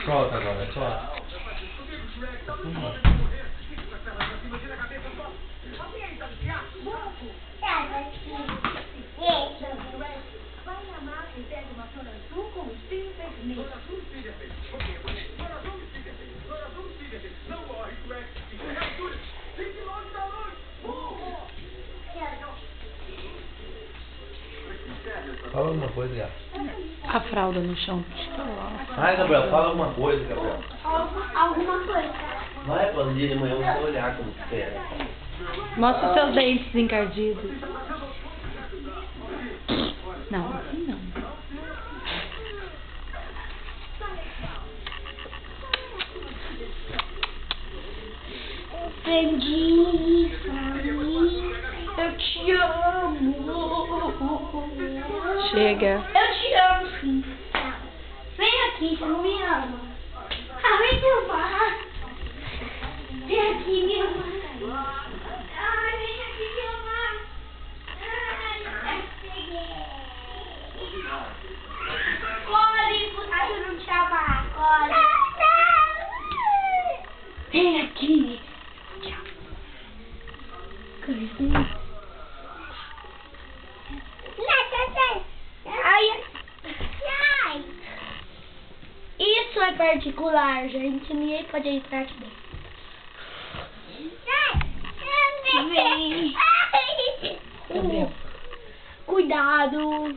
Solta agora, solta. Fala alguma coisa, Gabriel. A fralda no chão. Ai, Gabriel, fala alguma coisa, Gabriel. Alguma coisa. Vai, pô, no dia de manhã eu vou olhar como que é. Mostra os seus dentes encardidos. Não, assim não. Aprendi eu te amo. Chega. Eu te amo, sim. Vem aqui, você não me ama. Ah, vem me amar. Vem aqui me amar. Ai, vem aqui me amar. Ai, corre, puta, eu não te amar. Corre. Vem aqui. Ai. Isso é particular, gente. Ninguém pode entrar aqui dentro. Vem. Gabriel. Cuidado.